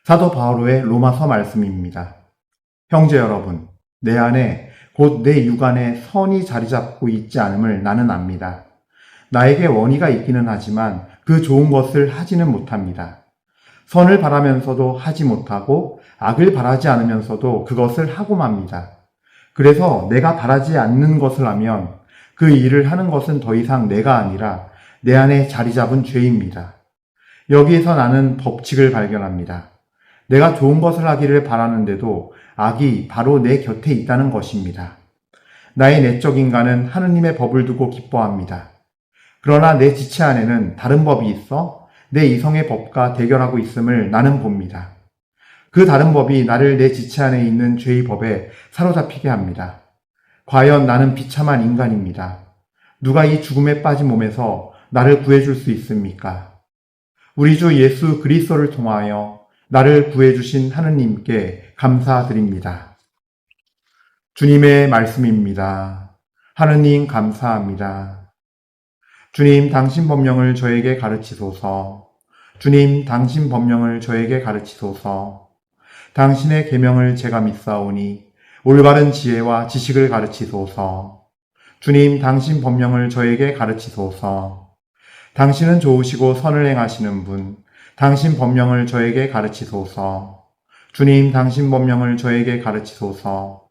사도 바오로의 로마서 말씀입니다. 형제 여러분, 내 안에 곧 내 육안에 선이 자리 잡고 있지 않음을 나는 압니다. 나에게 원의가 있기는 하지만 그 좋은 것을 하지는 못합니다. 선을 바라면서도 하지 못하고 악을 바라지 않으면서도 그것을 하고 맙니다. 그래서 내가 바라지 않는 것을 하면 그 일을 하는 것은 더 이상 내가 아니라 내 안에 자리 잡은 죄입니다. 여기에서 나는 법칙을 발견합니다. 내가 좋은 것을 하기를 바라는데도 악이 바로 내 곁에 있다는 것입니다. 나의 내적 인간은 하느님의 법을 두고 기뻐합니다. 그러나 내 지체 안에는 다른 법이 있어 내 이성의 법과 대결하고 있음을 나는 봅니다. 그 다른 법이 나를 내 지체 안에 있는 죄의 법에 사로잡히게 합니다. 과연 나는 비참한 인간입니다. 누가 이 죽음에 빠진 몸에서 나를 구해줄 수 있습니까? 우리 주 예수 그리스도를 통하여 나를 구해주신 하느님께 감사드립니다. 주님의 말씀입니다. 하느님 감사합니다. 주님, 당신 법령을 저에게 가르치소서. 주님, 당신 법령을 저에게 가르치소서. 당신의 계명을 제가 믿사오니 올바른 지혜와 지식을 가르치소서. 주님, 당신 법령을 저에게 가르치소서. 당신은 좋으시고 선을 행하시는 분, 당신 법령을 저에게 가르치소서. 주님, 당신 법령을 저에게 가르치소서.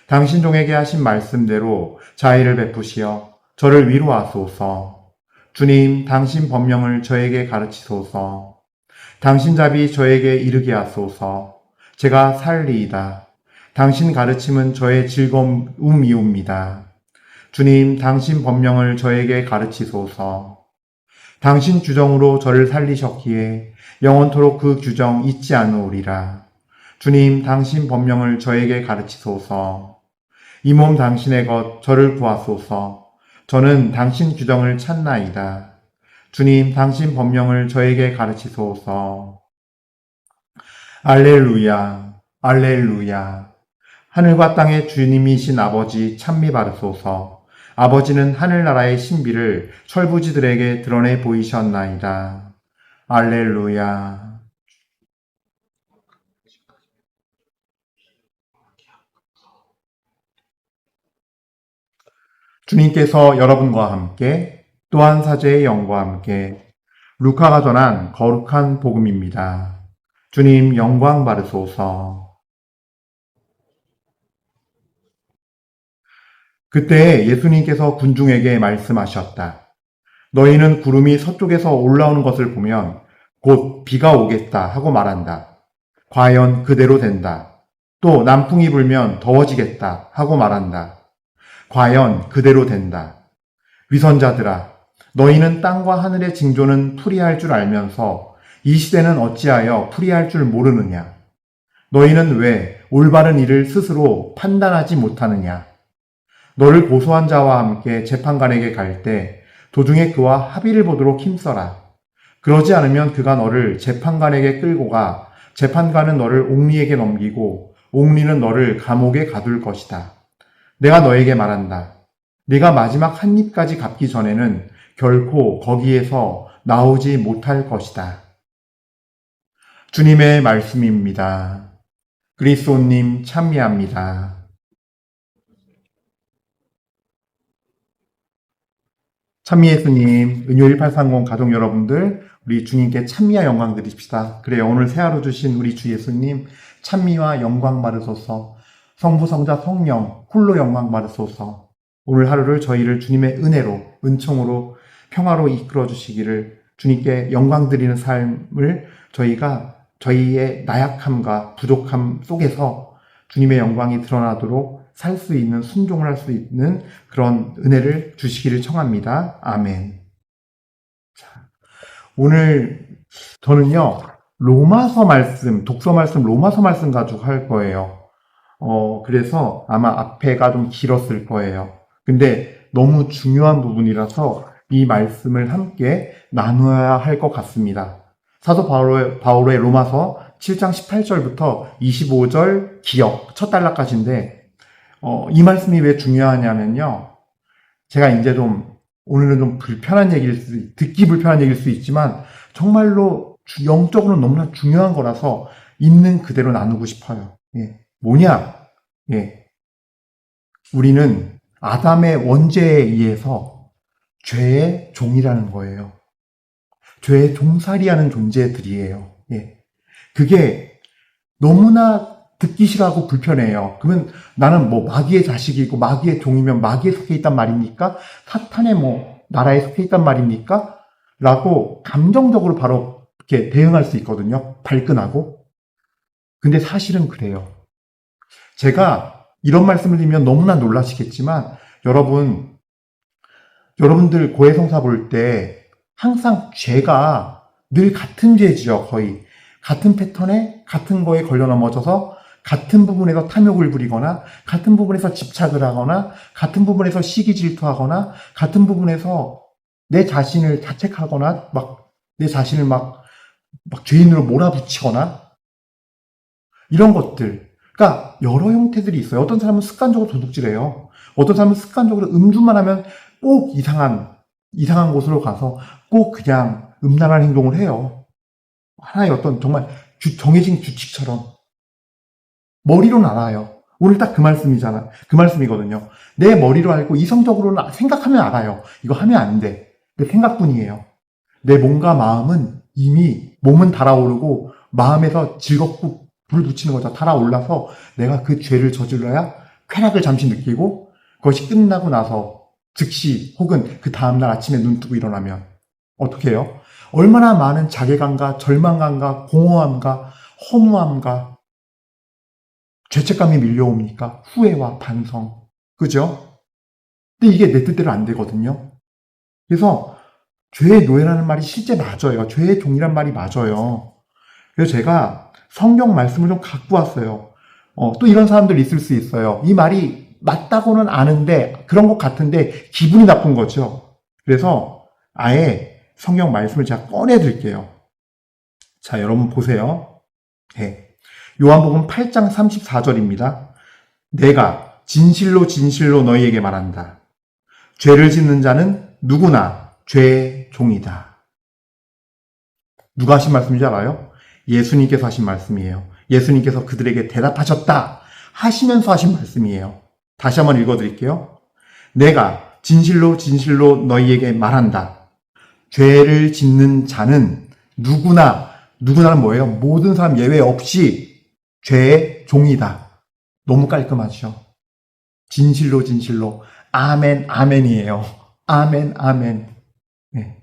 당신 종에게 하신 말씀대로 자애를 베푸시어 저를 위로하소서. 주님, 당신 법령을 저에게 가르치소서. 당신 답이 저에게 이르게 하소서. 제가 살리이다. 당신 가르침은 저의 즐거움이옵니다. 주님, 당신 법령을 저에게 가르치소서. 당신 규정으로 저를 살리셨기에 영원토록 그 규정 잊지 않으리라. 주님, 당신 법령을 저에게 가르치소서. 이 몸 당신의 것 저를 구하소서. 저는 당신 규정을 찾나이다. 주님, 당신 법령을 저에게 가르치소서. 알렐루야, 알렐루야. 하늘과 땅의 주님이신 아버지 찬미 바르소서. 아버지는 하늘나라의 신비를 철부지들에게 드러내 보이셨나이다. 알렐루야. 주님께서 여러분과 함께 또한 사제의 영과 함께 루카가 전한 거룩한 복음입니다. 주님 영광 받으소서. 그때 예수님께서 군중에게 말씀하셨다. 너희는 구름이 서쪽에서 올라오는 것을 보면 곧 비가 오겠다 하고 말한다. 과연 그대로 된다. 또 남풍이 불면 더워지겠다 하고 말한다. 과연 그대로 된다. 위선자들아, 너희는 땅과 하늘의 징조는 풀이할 줄 알면서 이 시대는 어찌하여 풀이할 줄 모르느냐? 너희는 왜 올바른 일을 스스로 판단하지 못하느냐? 너를 고소한 자와 함께 재판관에게 갈 때 도중에 그와 합의를 보도록 힘써라. 그러지 않으면 그가 너를 재판관에게 끌고 가 재판관은 너를 옥리에게 넘기고 옥리는 너를 감옥에 가둘 것이다. 내가 너에게 말한다. 네가 마지막 한 입까지 갚기 전에는 결코 거기에서 나오지 못할 것이다. 주님의 말씀입니다. 그리스도님 찬미합니다. 찬미 예수님, 은요 1830 가족 여러분들, 우리 주님께 찬미와 영광 드립시다. 그래요, 오늘 새 하루 주신 우리 주 예수님, 찬미와 영광 받으소서. 성부, 성자, 성령, 홀로 영광 받으소서. 오늘 하루를 저희를 주님의 은혜로, 은총으로, 평화로 이끌어 주시기를 주님께 영광 드리는 삶을 저희가 저희의 나약함과 부족함 속에서 주님의 영광이 드러나도록 살 수 있는, 순종을 할 수 있는 그런 은혜를 주시기를 청합니다. 아멘. 자, 오늘 저는요, 로마서 말씀, 독서 말씀, 로마서 말씀 가지고 할 거예요. 그래서 아마 앞에가 좀 길었을 거예요. 근데 너무 중요한 부분이라서 이 말씀을 함께 나누어야 할 것 같습니다. 사도 바오로의 로마서 7장 18절부터 25절 기역, 첫 단락까지인데, 이 말씀이 왜 중요하냐면요. 제가 이제 오늘은 좀 듣기 불편한 얘기일 수 있지만, 정말로 영적으로 너무나 중요한 거라서 있는 그대로 나누고 싶어요. 예. 뭐냐? 예. 우리는 아담의 원죄에 의해서 죄의 종이라는 거예요. 죄의 종살이하는 존재들이에요. 예. 그게 너무나 듣기 싫어하고 불편해요. 그러면 나는 뭐 마귀의 자식이고 마귀의 종이면 마귀에 속해 있단 말입니까? 사탄의 뭐 나라에 속해 있단 말입니까? 라고 감정적으로 바로 이렇게 대응할 수 있거든요. 발끈하고. 근데 사실은 그래요. 제가 이런 말씀을 드리면 너무나 놀라시겠지만 여러분들 고해성사 볼 때 항상 죄가 늘 같은 죄지요. 거의 같은 패턴에 같은 거에 걸려 넘어져서 같은 부분에서 탐욕을 부리거나 같은 부분에서 집착을 하거나 같은 부분에서 시기 질투하거나 같은 부분에서 내 자신을 자책하거나 막 내 자신을 막 죄인으로 몰아붙이거나 이런 것들. 그러니까 여러 형태들이 있어요. 어떤 사람은 습관적으로 도둑질해요. 어떤 사람은 습관적으로 음주만 하면 꼭 이상한 곳으로 가서 꼭 그냥 음란한 행동을 해요. 하나의 어떤 정말 정해진 규칙처럼. 머리로는 알아요. 오늘 딱 그 말씀이잖아. 그 말씀이거든요. 내 머리로 알고 이성적으로는 생각하면 알아요. 이거 하면 안 돼. 근데 생각뿐이에요. 내 몸과 마음은 이미 몸은 달아오르고 마음에서 즐겁고 불 붙이는 거죠. 달아올라서 내가 그 죄를 저질러야 쾌락을 잠시 느끼고 그것이 끝나고 나서 즉시 혹은 그 다음날 아침에 눈 뜨고 일어나면 어떻게 해요? 얼마나 많은 자괴감과 절망감과 공허함과 허무함과 죄책감이 밀려옵니까? 후회와 반성. 그죠? 근데 이게 내 뜻대로 안 되거든요. 그래서 죄의 노예라는 말이 실제 맞아요. 죄의 종이란 말이 맞아요. 그래서 제가 성경 말씀을 좀 갖고 왔어요. 또 이런 사람들 있을 수 있어요. 이 말이 맞다고는 아는데 그런 것 같은데 기분이 나쁜 거죠. 그래서 아예 성경 말씀을 제가 꺼내드릴게요. 자, 여러분 보세요. 네. 요한복음 8장 34절입니다. 내가 진실로 진실로 너희에게 말한다. 죄를 짓는 자는 누구나 죄의 종이다. 누가 하신 말씀인지 알아요? 예수님께서 하신 말씀이에요. 예수님께서 그들에게 대답하셨다 하시면서 하신 말씀이에요. 다시 한번 읽어드릴게요. 내가 진실로 진실로 너희에게 말한다. 죄를 짓는 자는 누구나는 뭐예요? 모든 사람 예외 없이 죄의 종이다. 너무 깔끔하죠? 진실로 진실로 아멘 아멘이에요. 아멘 아멘. 네.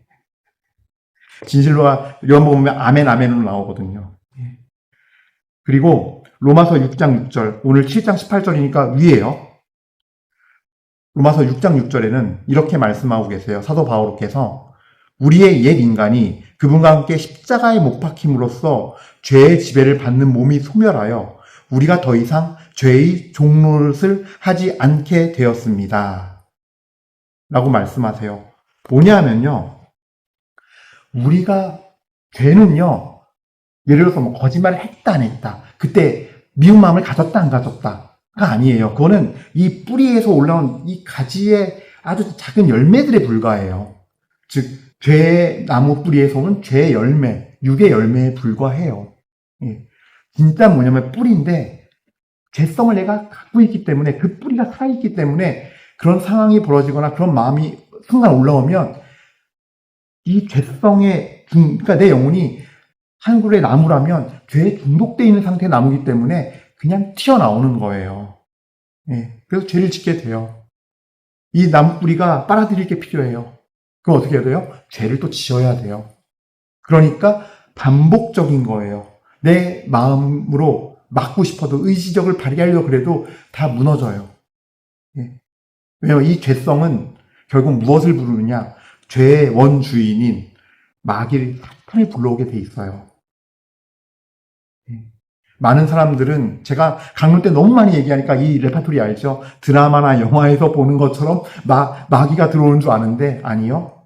진실로가 요한복음 보면 아멘 아멘으로 나오거든요. 그리고 로마서 6장 6절, 오늘 7장 18절이니까 위에요. 로마서 6장 6절에는 이렇게 말씀하고 계세요. 사도 바오로께서 우리의 옛 인간이 그분과 함께 십자가에 못 박힘으로써 죄의 지배를 받는 몸이 소멸하여 우리가 더 이상 죄의 종노릇을 하지 않게 되었습니다. 라고 말씀하세요. 뭐냐면요. 우리가 죄는요. 예를 들어서 뭐 거짓말을 했다 안 했다. 그때 미운 마음을 가졌다 안 가졌다가 아니에요. 그거는 이 뿌리에서 올라온 이 가지의 아주 작은 열매들에 불과해요. 즉 죄의 나무 뿌리에서 오는 죄의 열매, 육의 열매에 불과해요. 예. 진짜 뭐냐면 뿌리인데 죄성을 내가 갖고 있기 때문에 그 뿌리가 살아있기 때문에 그런 상황이 벌어지거나 그런 마음이 순간 올라오면 이 죄성의 그러니까 내 영혼이 한 그루의 나무라면 죄에 중독되어 있는 상태의 나무이기 때문에 그냥 튀어나오는 거예요. 예. 그래서 죄를 짓게 돼요. 이 나무 뿌리가 빨아들일 게 필요해요. 그럼 어떻게 해야 돼요? 죄를 또 지어야 돼요. 그러니까 반복적인 거예요. 내 마음으로 막고 싶어도 의지력을 발휘하려고 그래도 다 무너져요. 예. 왜냐하면 이 죄성은 결국 무엇을 부르느냐? 죄의 원주인인 마귀를 사탄을 불러오게 돼 있어요. 많은 사람들은 제가 강론 때 너무 많이 얘기하니까 이 레파토리 알죠? 드라마나 영화에서 보는 것처럼 마귀가 들어오는 줄 아는데 아니요.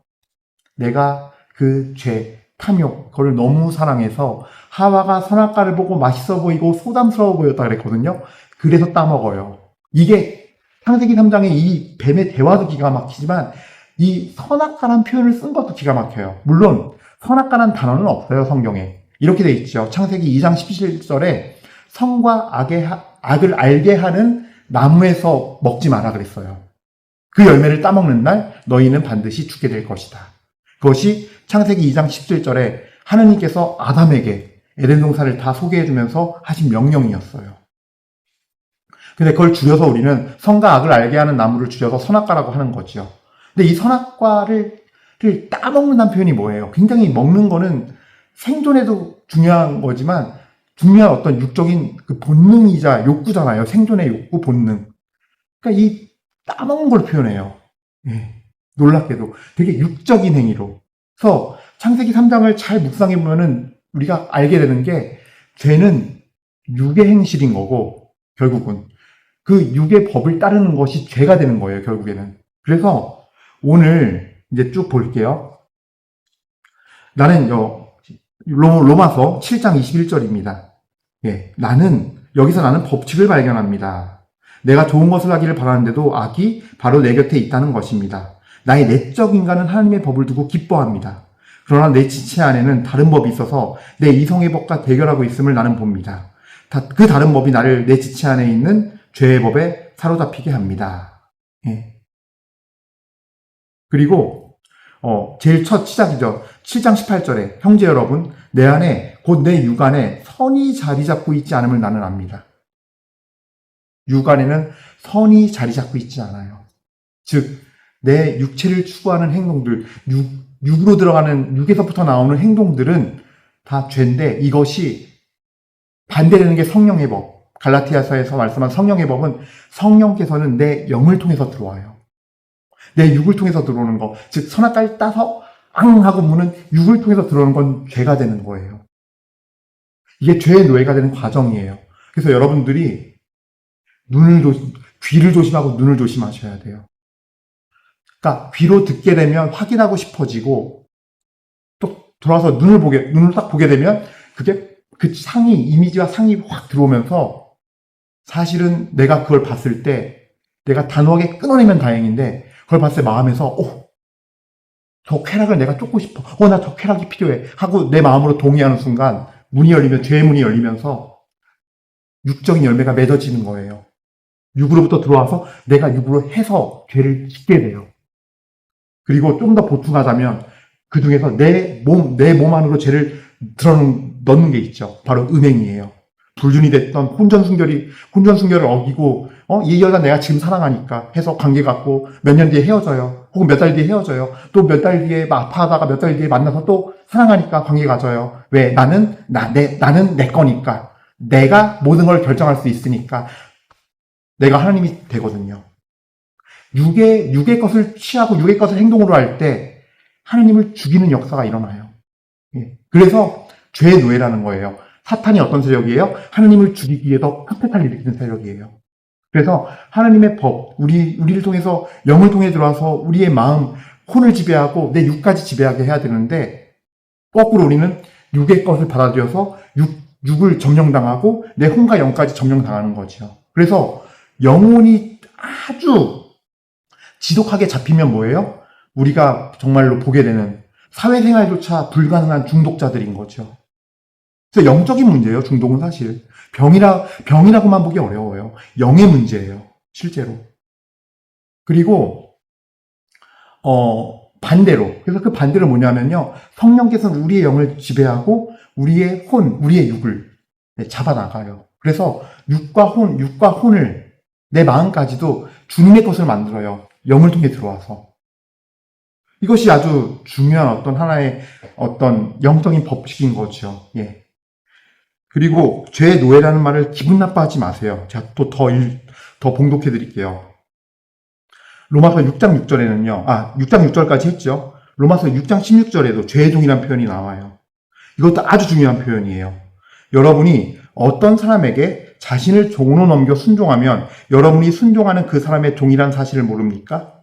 내가 그 죄, 탐욕, 그걸 너무 사랑해서 하와가 선악과를 보고 맛있어 보이고 소담스러워 보였다 그랬거든요. 그래서 따먹어요. 이게 창세기 3장의 이 뱀의 대화도 기가 막히지만 이 선악과란 표현을 쓴 것도 기가 막혀요. 물론 선악과란 단어는 없어요, 성경에. 이렇게 돼 있죠. 창세기 2장 17절에 선과 악을 알게 하는 나무에서 먹지 마라 그랬어요. 그 열매를 따먹는 날 너희는 반드시 죽게 될 것이다. 그것이 창세기 2장 17절에 하느님께서 아담에게 에덴 동산을 다 소개해 주면서 하신 명령이었어요. 근데 그걸 줄여서 우리는 선과 악을 알게 하는 나무를 줄여서 선악과라고 하는 거죠. 근데 이 선악과를 따먹는다는 표현이 뭐예요? 굉장히 먹는 거는 생존에도 중요한 거지만 중요한 어떤 육적인 그 본능이자 욕구잖아요. 생존의 욕구, 본능. 그러니까 이 따먹는 걸 표현해요. 예, 놀랍게도 되게 육적인 행위로. 그래서 창세기 3장을 잘 묵상해 보면은 우리가 알게 되는 게 죄는 육의 행실인 거고 결국은 그 육의 법을 따르는 것이 죄가 되는 거예요. 결국에는. 그래서 오늘 이제 쭉 볼게요. 나는 로마서 7장 21절입니다. 예, 여기서 나는 법칙을 발견합니다. 내가 좋은 것을 하기를 바라는데도 악이 바로 내 곁에 있다는 것입니다. 나의 내적 인간은 하나님의 법을 두고 기뻐합니다. 그러나 내 지체 안에는 다른 법이 있어서 내 이성의 법과 대결하고 있음을 나는 봅니다. 그 다른 법이 나를 내 지체 안에 있는 죄의 법에 사로잡히게 합니다. 예. 그리고 제일 첫 시작이죠. 7장 18절에 형제 여러분 내 안에 곧 내 육안에 선이 자리 잡고 있지 않음을 나는 압니다. 육안에는 선이 자리 잡고 있지 않아요. 즉 내 육체를 추구하는 행동들, 육으로 들어가는 육에서부터 나오는 행동들은 다 죄인데 이것이 반대되는 게 성령의 법. 갈라티아서에서 말씀한 성령의 법은 성령께서는 내 영을 통해서 들어와요. 내 육을 통해서 들어오는 거, 즉 선악과를 따서 앙 하고 무는 육을 통해서 들어오는 건 죄가 되는 거예요. 이게 죄의 노예가 되는 과정이에요. 그래서 여러분들이 귀를 조심하고 눈을 조심하셔야 돼요. 그러니까 귀로 듣게 되면 확인하고 싶어지고 또 돌아와서 눈을 딱 보게 되면 그게 그 이미지와 상이 확 들어오면서 사실은 내가 그걸 봤을 때 내가 단호하게 끊어내면 다행인데 그걸 봤을 때 마음에서 저 쾌락을 내가 쫓고 싶어. 나 저 쾌락이 필요해. 하고 내 마음으로 동의하는 순간 죄의 문이 열리면서 육적인 열매가 맺어지는 거예요. 육으로부터 들어와서 내가 육으로 해서 죄를 짓게 돼요. 그리고 좀 더 보충하자면 그 중에서 내 몸 안으로 죄를 넣는 게 있죠. 바로 음행이에요. 불륜이 됐던 혼전순결을 어기고 이 여자 내가 지금 사랑하니까 해서 관계 갖고 몇 년 뒤에 헤어져요. 혹은 몇 달 뒤에 헤어져요. 또 몇 달 뒤에 아파하다가 몇 달 뒤에 만나서 또 사랑하니까 관계 가져요. 왜? 나는 내 거니까. 내가 모든 걸 결정할 수 있으니까 내가 하나님이 되거든요. 육의 것을 취하고 육의 것을 행동으로 할 때 하나님을 죽이는 역사가 일어나요. 그래서 죄의 노예라는 거예요. 사탄이 어떤 세력이에요? 하나님을 죽이기 위해서 흑패탈을 일으키는 세력이에요. 그래서 하나님의 법, 우리를 통해서 영을 통해 들어와서 우리의 마음, 혼을 지배하고 내 육까지 지배하게 해야 되는데 거꾸로 우리는 육의 것을 받아들여서 육을 점령당하고 내 혼과 영까지 점령당하는 거죠. 그래서 영혼이 아주 지독하게 잡히면 뭐예요? 우리가 정말로 보게 되는 사회생활조차 불가능한 중독자들인 거죠. 그래서 영적인 문제예요. 중독은 사실 병이라고만 보기 어려워요. 영의 문제예요. 실제로. 그리고 반대로 그래서 그 반대로 뭐냐면요. 성령께서는 우리의 영을 지배하고 우리의 우리의 육을 잡아나가요. 그래서 육과 혼을 내 마음까지도 주님의 것을 만들어요. 영을 통해 들어와서. 이것이 아주 중요한 하나의 영적인 법칙인 거죠. 예. 그리고 죄의 노예라는 말을 기분 나빠하지 마세요. 제가 또 더 봉독해 드릴게요. 로마서 6장 6절에는요. 6장 6절까지 했죠. 로마서 6장 16절에도 죄의 종이라는 표현이 나와요. 이것도 아주 중요한 표현이에요. 여러분이 어떤 사람에게 자신을 종으로 넘겨 순종하면 여러분이 순종하는 그 사람의 종이라는 사실을 모릅니까?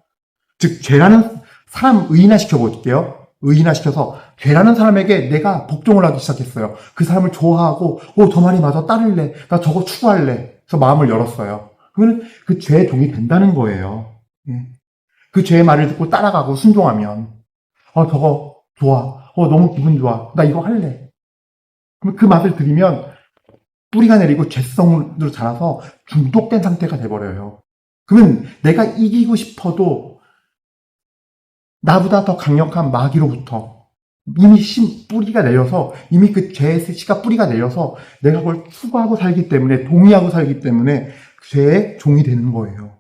즉 죄라는 사람 의인화시켜 볼게요. 의인화시켜서 죄라는 사람에게 내가 복종을 하기 시작했어요. 그 사람을 좋아하고 저 말이 맞아 따를래. 나 저거 추구할래. 그래서 마음을 열었어요. 그러면 그 죄의 종이 된다는 거예요. 그 죄의 말을 듣고 따라가고 순종하면 저거 좋아. 너무 기분 좋아. 나 이거 할래. 그럼 그 맛을 들이면 뿌리가 내리고 죄성으로 자라서 중독된 상태가 돼버려요. 그러면 내가 이기고 싶어도 나보다 더 강력한 마귀로부터 이미 뿌리가 내려서, 이미 그 죄의 씨가 뿌리가 내려서 내가 그걸 추구하고 살기 때문에, 동의하고 살기 때문에 죄의 종이 되는 거예요.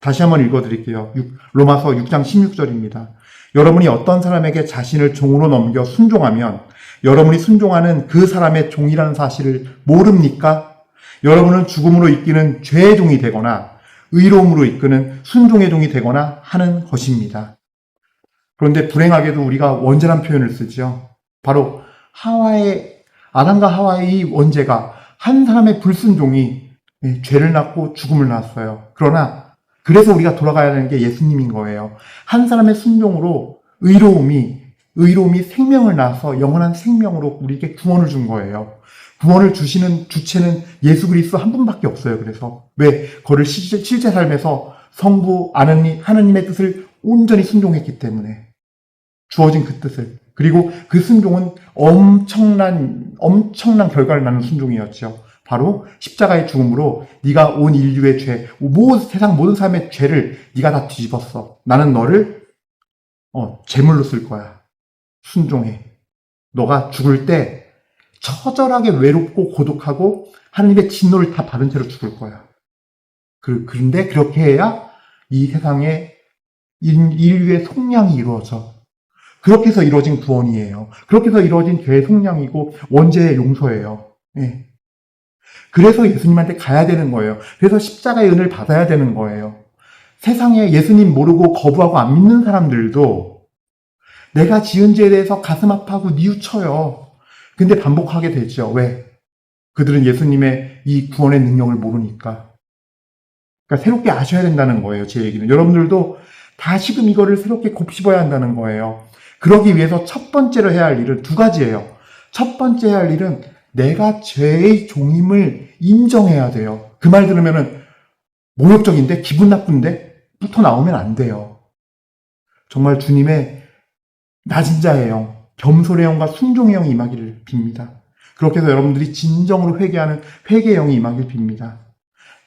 다시 한번 읽어드릴게요. 로마서 6장 16절입니다. 여러분이 어떤 사람에게 자신을 종으로 넘겨 순종하면 여러분이 순종하는 그 사람의 종이라는 사실을 모릅니까? 여러분은 죽음으로 이끄는 죄의 종이 되거나 의로움으로 이끄는 순종의 종이 되거나 하는 것입니다. 그런데 불행하게도 우리가 원죄란 표현을 쓰죠. 바로 아담과 하와의 이 원죄가 한 사람의 불순종이 죄를 낳고 죽음을 낳았어요. 그래서 우리가 돌아가야 하는 게 예수님인 거예요. 한 사람의 순종으로 의로움이 생명을 낳아서 영원한 생명으로 우리에게 구원을 준 거예요. 구원을 주시는 주체는 예수 그리스도 한 분밖에 없어요. 그래서 왜? 그를 실제 삶에서 성부 하느님의 뜻을 온전히 순종했기 때문에 주어진 그 뜻을, 그리고 그 순종은 엄청난 결과를 낳는 순종이었죠. 바로 십자가의 죽음으로 네가 온 인류의 죄, 세상 모든 사람의 죄를 네가 다 뒤집었어. 나는 너를 제물로 쓸 거야. 순종해. 너가 죽을 때 처절하게 외롭고 고독하고 하나님의 진노를 다 받은 채로 죽을 거야. 그런데 그렇게 해야 이 세상에 인류의 속량이 이루어져. 그렇게 해서 이루어진 구원이에요. 그렇게 해서 이루어진 죄의 속량이고 원죄의 용서예요. 그래서 예수님한테 가야 되는 거예요. 그래서 십자가의 은혜를 받아야 되는 거예요. 세상에 예수님 모르고 거부하고 안 믿는 사람들도 내가 지은 죄에 대해서 가슴 아파하고 뉘우쳐요. 근데 반복하게 되죠. 왜? 그들은 예수님의 이 구원의 능력을 모르니까. 그러니까 새롭게 아셔야 된다는 거예요. 제 얘기는. 여러분들도 다시금 이거를 새롭게 곱씹어야 한다는 거예요. 그러기 위해서 첫 번째로 해야 할 일은 두 가지예요. 첫 번째 해야 할 일은 내가 죄의 종임을 인정해야 돼요. 그 말 들으면은 모욕적인데, 기분 나쁜데 부터 나오면 안 돼요. 정말 주님의 낮은 자의 영, 겸손의 영과 순종의 영이 임하기를 빕니다. 그렇게 해서 여러분들이 진정으로 회개하는 회개의 영이 임하기를 빕니다.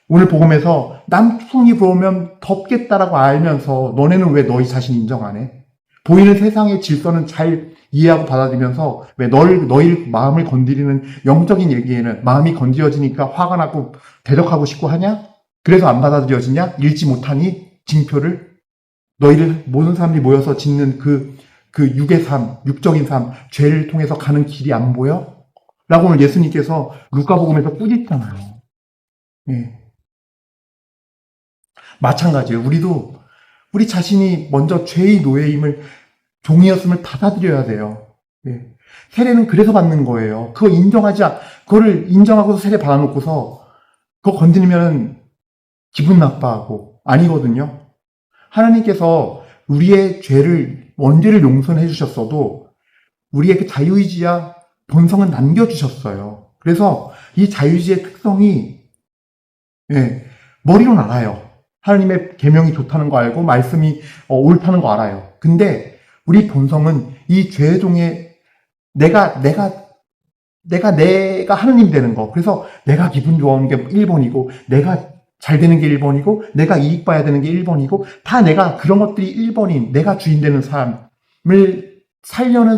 오늘 복음에서 남풍이 불어오면 덥겠다라고 알면서 너네는 왜 너희 자신 인정 안 해? 보이는 세상의 질서는 잘 이해하고 받아들이면서 왜 너희 마음을 건드리는 영적인 얘기에는 마음이 건드려지니까 화가 나고 대적하고 싶고 하냐? 그래서 안 받아들여지냐? 읽지 못하니? 징표를? 너희를 모든 사람들이 모여서 짓는 그 육의 삶, 육적인 삶, 죄를 통해서 가는 길이 안 보여? 라고 오늘 예수님께서 루카복음에서 꾸짖잖아요. 마찬가지예요. 우리 자신이 먼저 죄의 노예임을, 종이었음을 받아들여야 돼요. 세례는 그래서 받는 거예요. 그거를 인정하고서 세례 받아놓고서 그거 건드리면 기분 나빠하고 아니거든요. 하나님께서 우리의 원죄를 용서해 주셨어도 우리의 그 자유의지와 본성은 남겨주셨어요. 그래서 이 자유의지의 특성이 머리로는 알아요. 하나님의 계명이 좋다는 거 알고 말씀이 옳다는 거 알아요. 근데 우리 본성은 이 죄의 종에 내가 하나님 되는 거. 그래서 내가 기분 좋아하는 게 1번이고 내가 잘 되는 게 1번이고 내가 이익 봐야 되는 게 1번이고 다 내가 그런 것들이 1번인 내가 주인 되는 삶을 살려는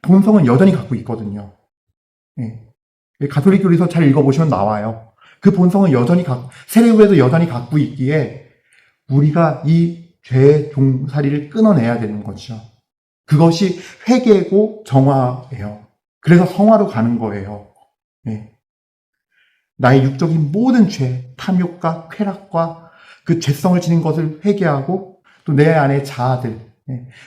본성은 여전히 갖고 있거든요. 가톨릭 교리서 잘 읽어보시면 나와요. 그 본성은 세례 후에도 여전히 갖고 있기에 우리가 이 죄의 종살이를 끊어내야 되는 거죠. 그것이 회개고 정화예요. 그래서 성화로 가는 거예요. 나의 육적인 모든 죄, 탐욕과 쾌락과 그 죄성을 지닌 것을 회개하고 또 내 안의 자아들,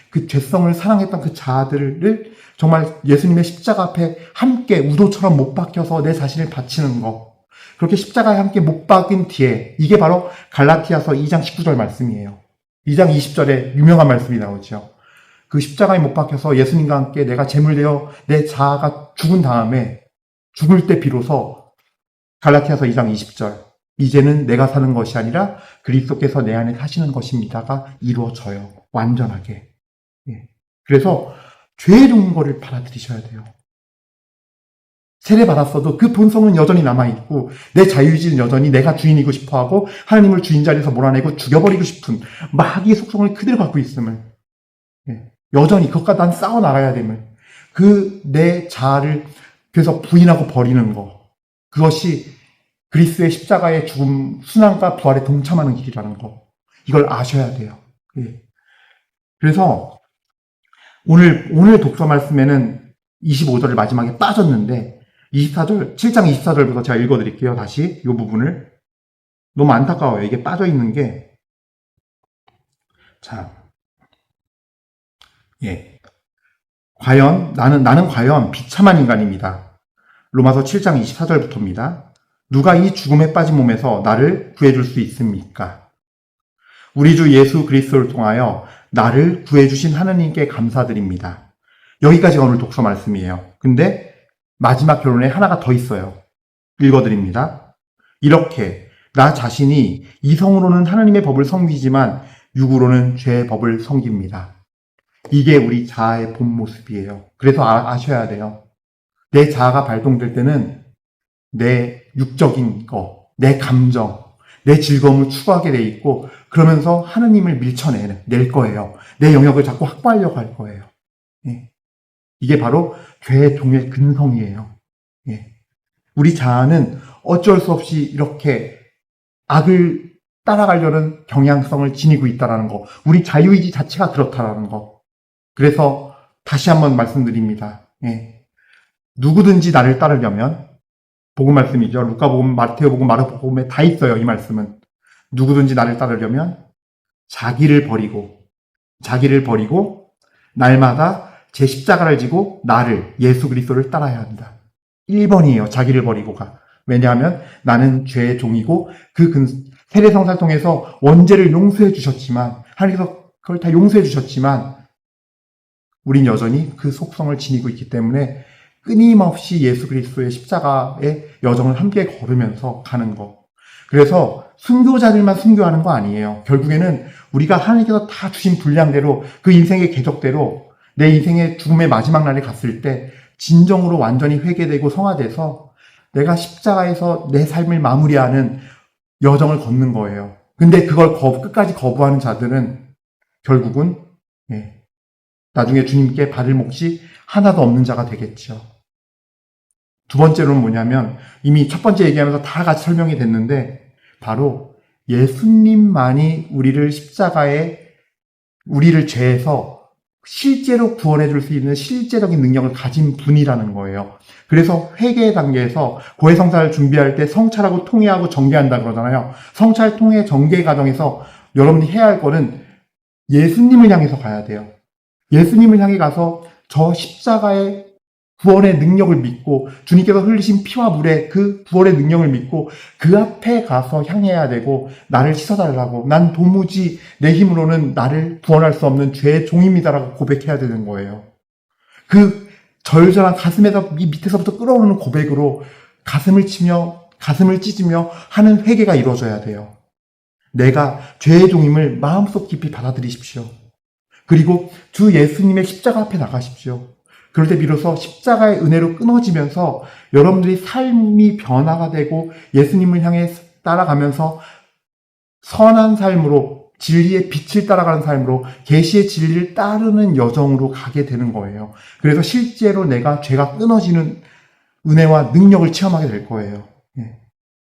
그 죄성을 사랑했던 그 자아들을 정말 예수님의 십자가 앞에 함께 우도처럼 못 박혀서 내 자신을 바치는 거. 그렇게 십자가에 함께 못 박은 뒤에 이게 바로 갈라티아서 2장 19절 말씀이에요. 2장 20절에 유명한 말씀이 나오죠. 그 십자가에 못 박혀서 예수님과 함께 내가 제물되어 내 자아가 죽은 다음에 죽을 때 비로소 갈라티아서 2장 20절 이제는 내가 사는 것이 아니라 그리스도께서 내 안에 사시는 것입니다가 이루어져요. 완전하게. 그래서 죄의 종인 거를 받아들이셔야 돼요. 세례받았어도 그 본성은 여전히 남아있고 내 자유의지는 여전히 내가 주인이고 싶어하고 하나님을 주인 자리에서 몰아내고 죽여버리고 싶은 마귀의 속성을 그대로 갖고 있음을, 여전히 그것과 난 싸워나가야 됨을, 그 내 자아를 그래서 부인하고 버리는 거, 그것이 그리스도의 십자가의 죽음, 순환과 부활에 동참하는 길이라는 거, 이걸 아셔야 돼요. 그래서 오늘 독서 말씀에는 25절을 마지막에 빠졌는데 7장 24절부터 제가 읽어드릴게요. 다시 이 부분을. 너무 안타까워요. 이게 빠져있는 게. 자, 나는 과연 비참한 인간입니다. 로마서 7장 24절부터입니다. 누가 이 죽음에 빠진 몸에서 나를 구해줄 수 있습니까? 우리 주 예수 그리스도를 통하여 나를 구해주신 하나님께 감사드립니다. 여기까지가 오늘 독서 말씀이에요. 근데 마지막 결론에 하나가 더 있어요. 읽어드립니다. 이렇게 나 자신이 이성으로는 하나님의 법을 섬기지만 육으로는 죄의 법을 섬깁니다. 이게 우리 자아의 본 모습이에요. 그래서 아셔야 돼요. 내 자아가 발동될 때는 내 육적인 거, 내 감정, 내 즐거움을 추구하게 돼 있고 그러면서 하느님을 밀쳐낼 거예요. 내 영역을 자꾸 확보하려고 할 거예요. 이게 바로 죄의 종의 근성이에요. 우리 자아는 어쩔 수 없이 이렇게 악을 따라가려는 경향성을 지니고 있다는 거, 우리 자유의지 자체가 그렇다라는 거. 그래서 다시 한번 말씀드립니다. 누구든지 나를 따르려면, 복음 말씀이죠. 루카복음, 마태복음, 마르코복음에 다 있어요. 이 말씀은. 누구든지 나를 따르려면 자기를 버리고 날마다 제 십자가를 지고 나를, 예수 그리스도를 따라야 한다. 1번이에요. 자기를 버리고가. 왜냐하면 나는 죄의 종이고 세례성사를 통해서 원죄를 용서해 주셨지만, 하나님께서 그걸 다 용서해 주셨지만 우린 여전히 그 속성을 지니고 있기 때문에 끊임없이 예수 그리스도의 십자가의 여정을 함께 걸으면서 가는 거. 그래서 순교자들만 순교하는 거 아니에요. 결국에는 우리가 하나님께서 다 주신 분량대로 그 인생의 궤적대로 내 인생의 죽음의 마지막 날에 갔을 때 진정으로 완전히 회개되고 성화돼서 내가 십자가에서 내 삶을 마무리하는 여정을 걷는 거예요. 근데 그걸 끝까지 거부하는 자들은 결국은 나중에 주님께 받을 몫이 하나도 없는 자가 되겠죠. 두 번째로는 뭐냐면, 이미 첫 번째 얘기하면서 다 같이 설명이 됐는데 바로 예수님만이 우리를 죄에서 실제로 구원해 줄 수 있는 실제적인 능력을 가진 분이라는 거예요. 그래서 회개 단계에서 고해성사를 준비할 때 성찰하고 통회하고 정개한다 그러잖아요. 성찰, 통회, 정개 과정에서 여러분이 해야 할 거는 예수님을 향해서 가야 돼요. 예수님을 향해 가서 저 십자가의 구원의 능력을 믿고 주님께서 흘리신 피와 물의 그 구원의 능력을 믿고 그 앞에 가서 향해야 되고, 나를 씻어달라고, 난 도무지 내 힘으로는 나를 구원할 수 없는 죄의 종입니다라고 고백해야 되는 거예요. 그 절절한 가슴에서 밑에서부터 끓어오르는 고백으로 가슴을 찢으며 하는 회개가 이루어져야 돼요. 내가 죄의 종임을 마음속 깊이 받아들이십시오. 그리고 주 예수님의 십자가 앞에 나가십시오. 그럴 때 비로소 십자가의 은혜로 끊어지면서 여러분들이 삶이 변화가 되고 예수님을 향해 따라가면서 선한 삶으로, 진리의 빛을 따라가는 삶으로, 계시의 진리를 따르는 여정으로 가게 되는 거예요. 그래서 실제로 내가 죄가 끊어지는 은혜와 능력을 체험하게 될 거예요.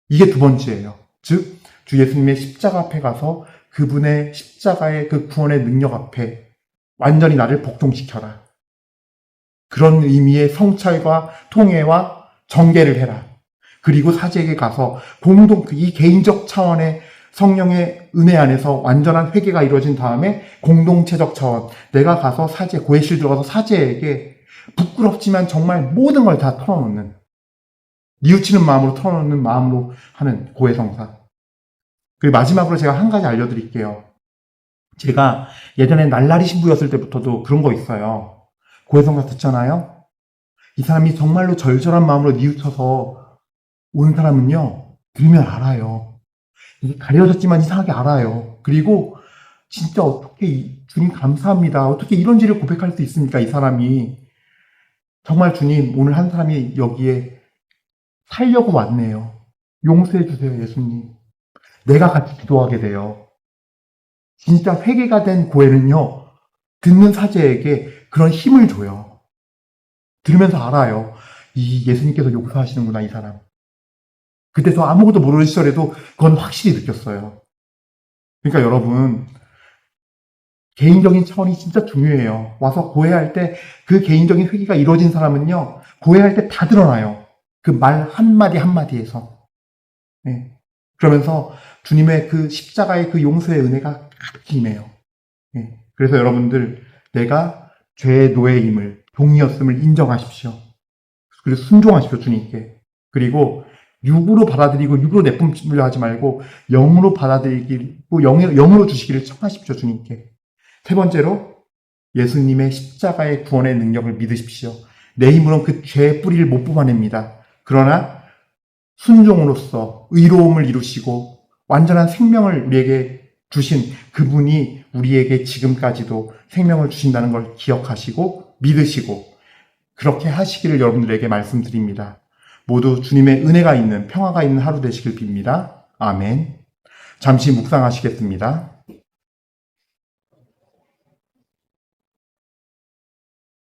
이게 두 번째예요. 즉, 주 예수님의 십자가 앞에 가서 그분의 십자가의 그 구원의 능력 앞에 완전히 나를 복종시켜라. 그런 의미의 성찰과 통회와 정개를 해라. 그리고 사제에게 가서 이 개인적 차원의 성령의 은혜 안에서 완전한 회개가 이루어진 다음에 공동체적 차원, 내가 가서 고해실 들어가서 사제에게 부끄럽지만 정말 모든 걸 다 털어놓는, 뉘우치는 마음으로 털어놓는 마음으로 하는 고해성사. 그리고 마지막으로 제가 한 가지 알려드릴게요. 제가 예전에 날라리 신부였을 때부터도 그런 거 있어요. 고해성사 듣잖아요? 이 사람이 정말로 절절한 마음으로 뉘우쳐서 온 사람은요, 들으면 알아요. 이게 가려졌지만 이상하게 알아요. 그리고 진짜 어떻게 주님 감사합니다. 어떻게 이런 죄를 고백할 수 있습니까? 이 사람이. 정말 주님, 오늘 한 사람이 여기에 살려고 왔네요. 용서해 주세요, 예수님. 내가 같이 기도하게 돼요. 진짜 회개가 된 고해는요, 듣는 사제에게 그런 힘을 줘요. 들으면서 알아요. 이 예수님께서 용서하시는구나, 이 사람. 그때 저 아무것도 모르는 시절에도 그건 확실히 느꼈어요. 그러니까 여러분, 개인적인 차원이 진짜 중요해요. 와서 고해할 때 그 개인적인 회개가 이루어진 사람은요, 고해할 때 다 드러나요. 그 말 한마디 한마디에서. 네. 그러면서 주님의 그 십자가의 그 용서의 은혜가 가득 임해요. 네. 그래서 여러분들, 내가 죄의 노예임을, 종이었음을 인정하십시오. 그리고 순종하십시오, 주님께. 그리고 육으로 받아들이고 육으로 내뿜으려 하지 말고 영으로 받아들이고 영으로 주시기를 청하십시오, 주님께. 세 번째로, 예수님의 십자가의 구원의 능력을 믿으십시오. 내 힘으로는 그 죄의 뿌리를 못 뽑아냅니다. 그러나 순종으로써 의로움을 이루시고 완전한 생명을 우리에게 주신 그분이 우리에게 지금까지도 생명을 주신다는 걸 기억하시고 믿으시고 그렇게 하시기를 여러분들에게 말씀드립니다. 모두 주님의 은혜가 있는 평화가 있는 하루 되시길 빕니다. 아멘. 잠시 묵상하시겠습니다.